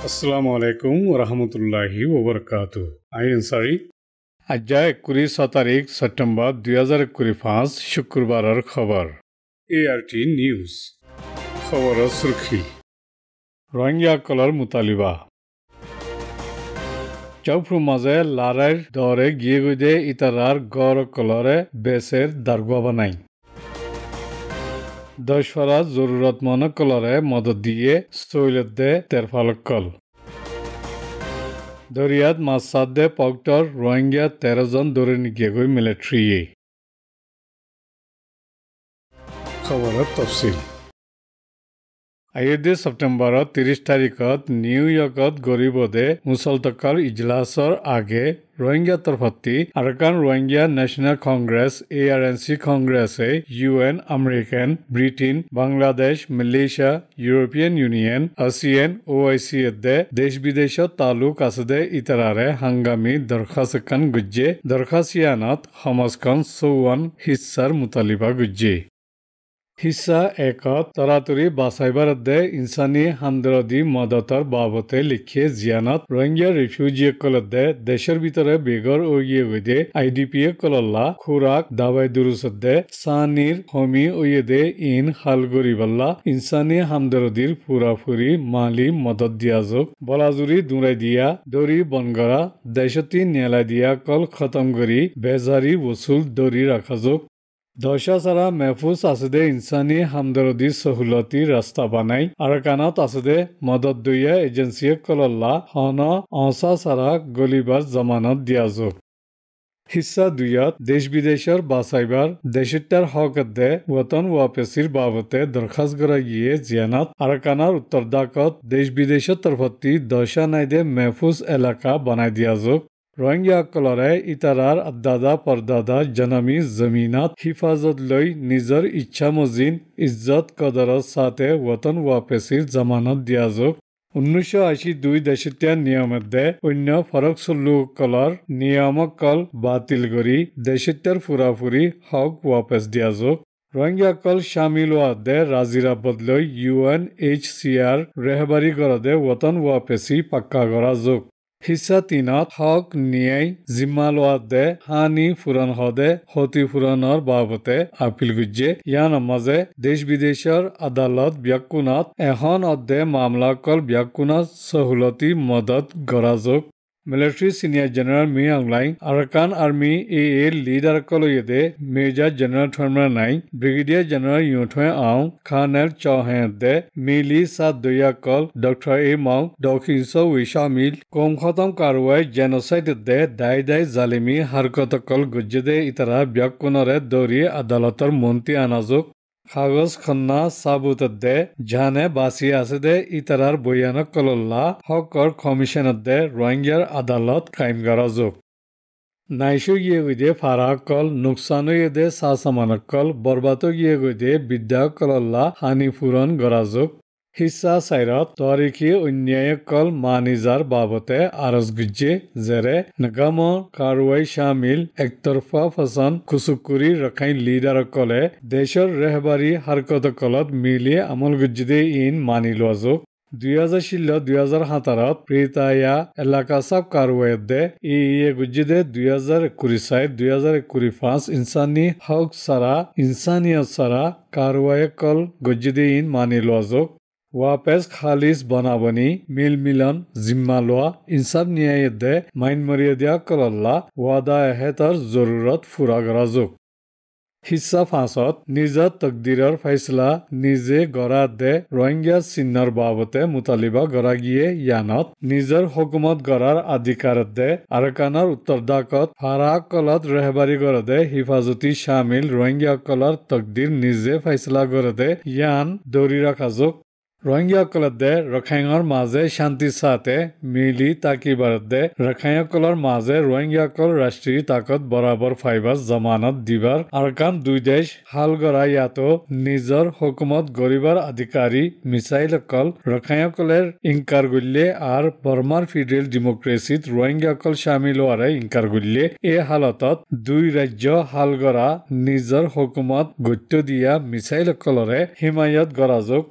আসসালামু আলাইকুম ওৰহমতুল্লাহি ওবৰকাতু আইন আনসাৰী আজি 29 তাৰিখ ছেপ্টেম্বৰ 2025 শুক্ৰবাৰৰ খবৰ ART নিউজ খবৰৰ সুৰখি ৰোহিংগাসকলৰ মুতালিবা চৌফ্ৰু মাজে লাৰাইৰ দৰে গিয়ে গৈ ইটাৰাৰ গড় কলৰে বেচেৰ দাৰগুৱা নাই দশফৰা জৰুৰতমন্দ কলৰে মদত দিয়ে সৈলত দে তেৰফালক কল দৰিয়াত মাছাদ দে পক্টৰ ৰোহিংগা 13 জন দৌৰে নিগিয়ে গৈ মিলিটাৰীয়ে খবৰত তফচিল আইডি ছেপ্টেম্বৰত 30 তাৰিখত নিউয়ৰ্কত গৰিবদে মুছলতকাল ইজলাসৰ আগে ৰোহিংগা তৰফতি আৰকান ৰোহিংগা নেশ্যনেল কংগ্ৰেছ ANC কংগ্ৰেছে UN American Britain Bangladesh Malaysia European union ASEAN OIC দে দেশ বিদেশত তালুক আছে দে ইতাৰাৰে হাংগামী দৰখাস্তখন গুজ্জে দৰখাস্তিয়ানত সমাজখন 54 হিস্সাৰ মুতালিবা গুজ্জে হিস্সা একত তৰাতৰি বাছাইবাৰ দে ইনসানী হামদৰদী মদতৰ বাবতে লিখে জিয়ানত ৰোহিংগা ৰিফিউজিসকল দে দেশৰ ভিতৰে বেগৰ ওগিয়ে গৈ IDP কলল্লা খুৰাক দাবাই দুৰুছত দে সানিৰ হমি ওয়ে দে ইন হালগৰিবাল্লা ইনসানী হামদৰদীৰ ফুৰাফুৰি মালি মদত দিয়া যোগ বলাজুৰি দুৰাই দিয়া দৰি বনগৰা দেশতি নেলা দিয়া কল খতম কৰি বেজাৰি বসুল দৰি ৰাখা যোগ দশা সারা মেহফুজ আছে দে ইনসানী হামদরদি সহুলতি রাস্তা বানাই আরকানাত আছে দে মদত দইয়া এজেন্সিয়ে কলল্লা হন অসা সারা গলিবার জামানত দিয়া যোগ হিস্সা দুইয়াত দেশ বিদেশৰ বাছাইবাৰ দেশিতাৰ হকত দে ওয়াতন ওয়াপেসিৰ বাবতে দৰখাস্ত কৰা গিয়ে জিয়ানাত আৰকানাৰ উত্তৰদাকত দেশ বিদেশৰ তৰফতি দশা নাইদে মেহফুজ এলাকা বানাই দিয়া যোগ ৰোহিংগাসকলৰে ইটাৰাৰ আদাদা পৰদাদা জনমী জমিনাত হিফাজত লৈ নিজৰ ইচ্ছা মজিন ইজ্জত কদৰৰ সাথে ওয়াতন ওয়াপেসিৰ জামানত দিয়া যোগ 1982 দেশীয় নিয়মতে অন্য ফৰক চল্লুসকলৰ নিয়মকল বাতিল কৰি দেশীয়ৰ ফুৰাফুৰি হক ওয়াপেস দিয়া যোগ ৰোহিংগাসকল শামিল হোৱাতে ৰাজিৰা বদলৈ UNHCR ৰেহবাৰী কৰদে ওয়াতন ওয়াপেসি পাক্কা কৰা যোগ হিস্সা 3 হক ন্যায় জিম্মা লোৱাতে হানি ফুৰণ হদে হতি ফুৰণৰ বাবতে আপিল গুজ্জে ইয়াৰ মাজে দেশ বিদেশৰ আদালত ব্যাকুনাত এখন অধ্যে মামলা কল ব্যাকুনাত সহুলতি মদত গৰা যোগ মিলিটাৰী সিনিয়ৰ জেনেৰেল মি আংলাই আৰকান আৰ্মি AA লিডাৰ কলয়েদে মেজৰ জেনেৰেল থৰ্মাৰ নাই ব্ৰিগেডিয়াৰ জেনেৰেল ইউথৱে আও খানেল চৌহান দে মিলি সাত দয়া কল ডক্টৰ A মাও দক্ষিণস উই শামিল কম খতম কাৰৱাই জেনোসাইড দে দাই জালিমি হাৰকত কল গুজ্জে ইতাৰা ব্যাকুনৰে দৰি আদালতৰ মন্ত্ৰী আনাজক কাগজ খন্না সাবুত দে জানে বাসি আছে দে ইতারার বয়ানক কলল্লা হকর কমিশনত দে রোহিঙ্গার আদালত কায়েম করা যোগ নাইশো গিয়ে গই ফারাক কল নুকসানো দে সাসামানক কল বরবাতো গিয়ে গই বিদ্যা কলল্লা হানি ফুরন গরা যোগ হিস্সা সাইরত তারিখি অন্যায় কল মানিজার বাবতে আরজ গুজ্জে জেরে নগাম কারওয়াই শামিল একতরফা ফসন কুসুকুরি রখাইন লিডার কলে দেশৰ ৰেহবাৰী হাৰকত কলত মিলি আমল গুজ্জে ইন মানি লোৱা যোগ 2016-2017 প্ৰিতায়া এলাকা সব কাৰওয়াইত দে গুজ্জে 2024-2025 ইনসানী হক সাৰা ইনসানিয়ত সাৰা কাৰওয়াই কল গুজ্জে ইন মানি লোৱা যোগ ওয়াপেস খালিস বনাবনি মিলন জিম্মা লোৱা ইনসাফ ন্যায় দে মাইন মৰিয়াদিয়া কলল্লা ওয়াদা এহেতৰ জৰুৰত ফুৰা কৰা যোগ হিস্সা 5 নিজৰ তকদিৰৰ ফैसला নিজে গৰা দে ৰোহিংগা চিহ্নৰ বাবতে মুতালিবা গৰা গিয়ে ইয়ানত নিজৰ হুকুমত গৰাৰ অধিকাৰত দে আৰকানৰ উত্তৰদাকত ফাৰাক কলত ৰেহবাৰী গৰা দে হিফাজতি শামিল ৰোহিংগা কলৰ তকদিৰ নিজে ফैसला গৰা দে ইয়ান দৰি ৰাখা যোগ ৰোহিংগাসকলৰ দে ৰখাইঙৰ মাজে শান্তি সাথে মিলি তাকিবাৰ দে ৰখাইসকলৰ মাজে ৰোহিংগাসকল ৰাষ্ট্ৰীয় তাকত বৰাবৰ ফাইবাৰ জামানত দিবাৰ আৰকান দুই দেশ হালগৰা ইয়াতো নিজৰ হুকুমত গৰিবাৰ অধিকাৰী মিছাইলসকল ৰখাইসকলৰ ইনকাৰ গুল্লে আৰু বৰ্মাৰ ফেডাৰেল ডেমক্ৰেচিত ৰোহিংগাসকল শামিল হোৱাৰে ইনকাৰ গুল্লে এই হালতত দুই ৰাজ্য হালগৰা নিজৰ হুকুমত গত্য দিয়া মিছাইলসকলৰে হিমায়ত গৰা যোগ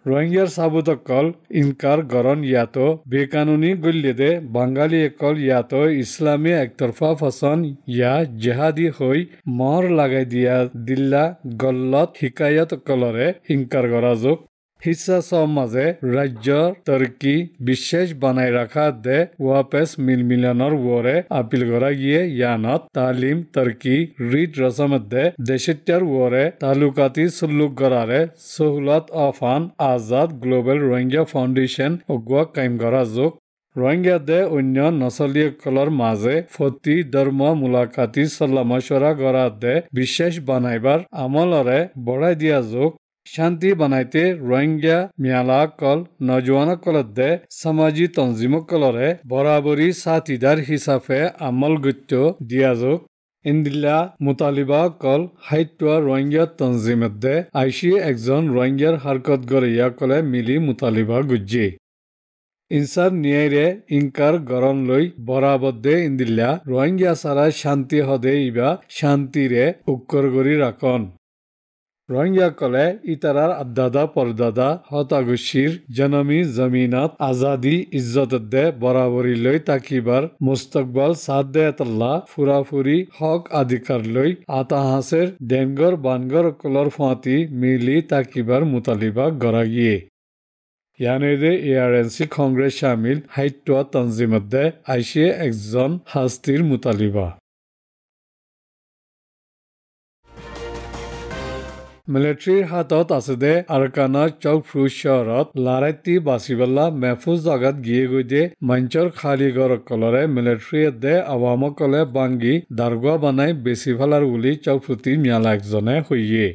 রোহিঙ্গার সাবুতকল ইনকার গরন ইয়াতো বেকানুনি গল্যেদে বাঙালি একল ইয়াতো ইসলামী একতরফা ফসন ইয়া জেহাদি হই মহর লাগাই দিয়া দিল্লা গল্লত হিকায়ত কলরে ইনকার গরাজক হিসা সব মাঝে রাজ্যর তর্কি বিশেষ বানাই রাখা দে ওয়াপেস মিলমিলানোর ওরে আপিল করা গিয়ে ইয়ানত তালিম তর্কি রিট রসমের দে দেশিত্যার ওরে তালুকাতি সুল্লুক গড়ারে সহুলত অফান আজাদ গ্লোবাল রোহিঙ্গা ফাউন্ডেশন অগুয়া কাইম করা যোগ রোহিঙ্গা দে অন্য নচলীসকলৰ মাঝে ফতি ধর্ম মুলাকাতি সল্লামশরা গড়া দে বিশেষ বানাইবার আমলরে বড়াই দিয়া যোগ শান্তি বানাইতে রোহিঙ্গা মিয়ালাকল নজওয়ানকলদে সামাজি তঞ্জিমকলরে বরাবরি সাথীদার হিসাবে আমল গত্য দিয়া যোগ ইন্দিল্লা মুতালিবা কল হাইটুয়া রোহিঙ্গা তঞ্জিমদে আইসি একজন রোহিঙ্গার হারকত গড়িয়া কলে মিলি মুতালিবা গুজ্জি ইনসার নিয়াইরে ইনকার গরণ লই বরাবদ্দে ইন্দিল্লা রোহিঙ্গা সারা শান্তি হদে ইবা শান্তিরে উক্কর গরি রাখন রোহিঙ্গা কলে ইতারার আদাদা পরদাদা হতাগুশির জনমি জমিনাত আজাদি ইজ্জত দে বরাবরি লই তাকিবার মুস্তকবাল সাদ দে আতাল্লাহ ফুরাফুরি হক আধিকার লই আতাহাসের ডেনগর বানগর কলর ফাঁতি মিলি তাকিবার মুতালিবা গড়া গিয়ে ইয়ানেদে এআরএনসি কংগ্রেস শামিল হাইটুয়া তঞ্জিমদে আইসিয়ে একজন হাস্তির মুতালিবা মিলিটারির হাতত আছে দে আরকানার চৌকফ্রু শহরত লারাইতি বাসিবাল্লা মেহফুজ জাগাত গিয়ে গই দে মঞ্চর খালি গড় কলরে মিলিটারি দে আওয়ামকলে বাঙ্গি দারগোয়া বানাই বেশি ফেলার উলি চৌকফ্রুতি মিয়ালা একজনে হইয়ে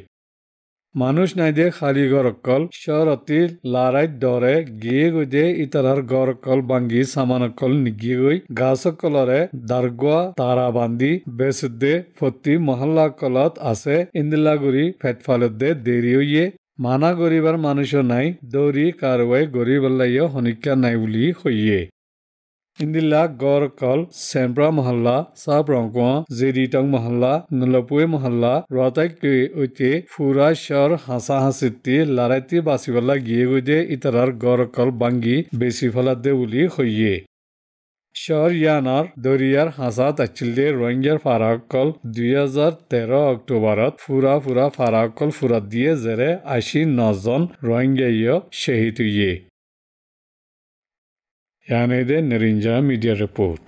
মানুষ নাই দে খালি গড়কল শহরতি লারাইত দরে গিয়ে গই দে ইতারার গড়কল বাঙ্গি সামানকল নিগিয়ে গই গাছকলরে দারগোয়া তারা বান্ধি বেসদে ফতি মহল্লা কলত আছে ইন্দিলাগুড়ি ফেটফালত দে দেরি হইয়ে মানা গরিবার মানুষও নাই দৌড়ি কারওয়াই গরিবাল্লাইও হনিকা নাই বুলি হইয়ে ইন্দিল্লা গড় কল সেম্প্রা মহল্লা সাব রংকুয়া জেডিটং মহল্লা নুলপুয়ে মহল্লা রতাই ঐতে ফুরা শহর হাসা হাসিতি লারাইতি বাসিবাল্লা গিয়ে গই দে ইতারার গড় কল বাঙ্গি বেশি ফেলাত দে বুলি হইয়ে শহর ইয়ানার দরিয়ার হাসাত আচিলে রোহিঙ্গার ফারাকল 2013 অক্টোবরত ফুরা ফারাকল ফুরাত দিয়ে জেরে 89 জন রোহিঙ্গাইয় শহীদ হইয়ে ইয়ানেদে নরিঞ্জা মিডিয়া রিপোর্ট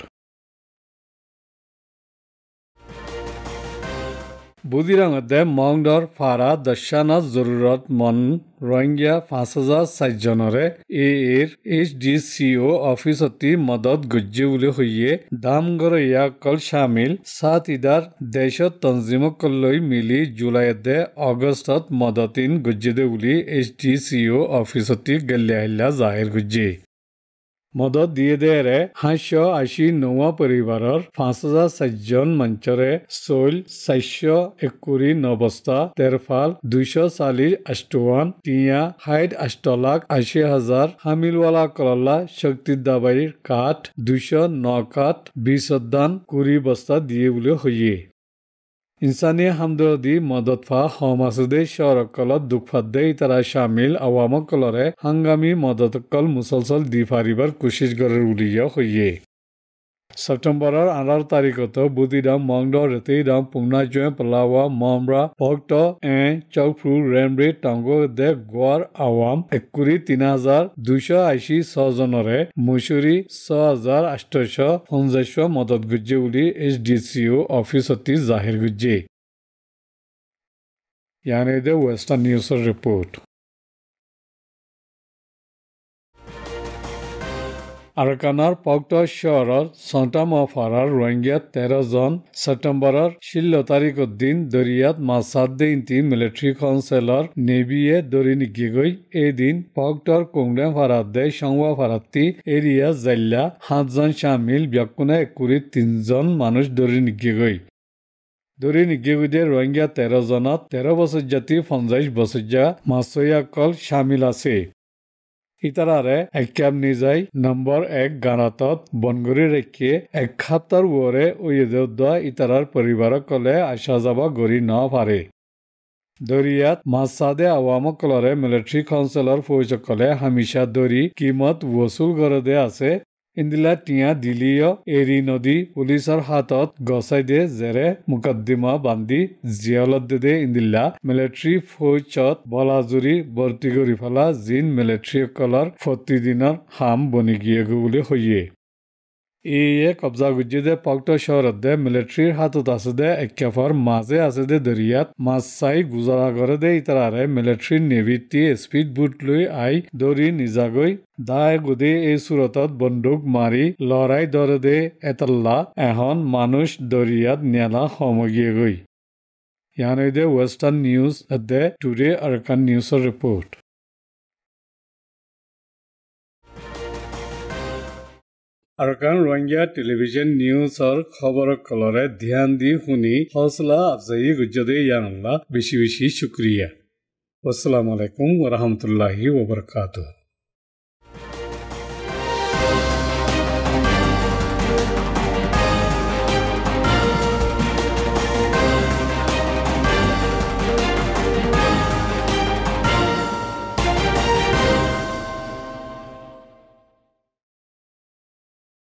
বুদিরাঙদে মংডর ফারা দশানা জরুরত মন রোহিঙ্গা 5060 জনরে এর HDCO অফিসতি মদত গজ্জে বুলি হইয়ে দামগড়িয়া কল শামিল সাত ইদার দেশত তঞ্জিমকলৈ মিলি জুলাইতে অগষ্টত মদতিন গজ্জে বুলি HDCO অফিসতি গল্যাহিল্লা জাহির গজ্জে মদত দিয়ে দেৰে 589 পৰিবাৰৰ 5060 জন মঞ্চৰে চৈল 421 বস্তা তেৰফাল 240 টিয়া 60,80,000 হামিলৱালা কললা শক্তি দাবাৰীৰ কাঠ 209 কাঠ 20 দান 20 বস্তা দিয়ে বুলি হইয়ে ইনসানি হামদদি মদতফা হমাসুদে শহরকলত দুঃখফাদ্দে ইতারা শামিল আওয়ামকলরে হাঙ্গামি মদতকল মুসলসল দি ফারিবার কুশিশ গড়ের উলিয়া হইয়ে সেপ্টেম্বরের 18 তারিখত বুদিরাম মংডর রেতেইরাম পুংনাজয় পলাওয়া মমরা ভক্ত চৌফ্রু রেমব্রে টাঙ্গো দে গোয়ার আওয়াম 23,286 জনরে মুসুরি 6,850 মদত গুজ্জে উলি HDCO অফিসতি জাহির গুজ্জে ইয়ানেদে ওয়েস্টার্ন নিউজের রিপোর্ট আরকানার পক্ত শহরের সন্টামফারার রোহিঙ্গা 13 জন সেপ্টেম্বরের 16 তারিখের দিন দরিয়াত মাসাদে ইন্তি মিলিটারি কাউন্সিলর নেভিয়ে দরি নিগিগই এদিন পক্তর কোংডে ফারাদে সংবা ফারাত্তি এরিয়া জাইল্লা 7 জন শামিল ব্যাকুনা 3 জন মানুষ দরি নিগিগই দরি নিগিগুদে রোহিঙ্গা 13 জনত 13 বছর জাতি 50 বছর যা মাসয়াকল শামিল আছে ইতারারে একাম নিজাই নম্বর 1 গানাতত বনগরি রেখে এক খাপ্তার ওরে ওয়েদা ইতারার পরিবার কলে আসা যাবা গড়ি না পারে দরিয়াত মাসাদে আওয়ামকলরে মিলিটারি কাউন্সিলর ফৌজকলে হামিশা দরি কিমত ওসুল গরদে আছে ইন্দিলা টিয়া দিলিয় এরি নদী পুলিচৰ হাতত গছাই দে জেৰে মুকদ্দিমা বান্ধি জিয়ালত দে ইন্দিলা মিলিটাৰী ফৌজত বলাজুৰি ভৰ্তি কৰি ফেলা জিন মিলিটাৰীসকলৰ প্ৰতিদিনৰ হাম বনি গিয়েগো বুলি হইয়ে এই কব্জা গুজি দে পক্ত শহরত দে মিলিটারির হাতত আছে দে একেফার মাঝে আছে দে দরিয়াত মাছ চাই গুজারা করে দে ইতারারে মিলিটারির নেভিটি স্পিড বুট লৈ আই দৌৰি নিজাগৈ দায় গুদি এই সুরতত বন্দুক মারি লড়াই দরে দে এতল্লা এখন মানুষ দরিয়াত নেলা সমগিয়ে গই ইয়ানৈ দে ওয়েস্টার্ন নিউজ দে টুডে আরাকান নিউজৰ ৰিপোৰ্ট আৰাকান ৰোহিঙ্গা টেলিভিশন নিউজৰ খবরক কলরে ধ্যান দি শুনি হৌসলা আফজাই গুজ্জদে ইয়ানল্লাহ বেশি বেশি শুক্রিয়া। আসসালামু আলাইকুম ওয়া রাহমাতুল্লাহি ওয়া বারাকাতুহু।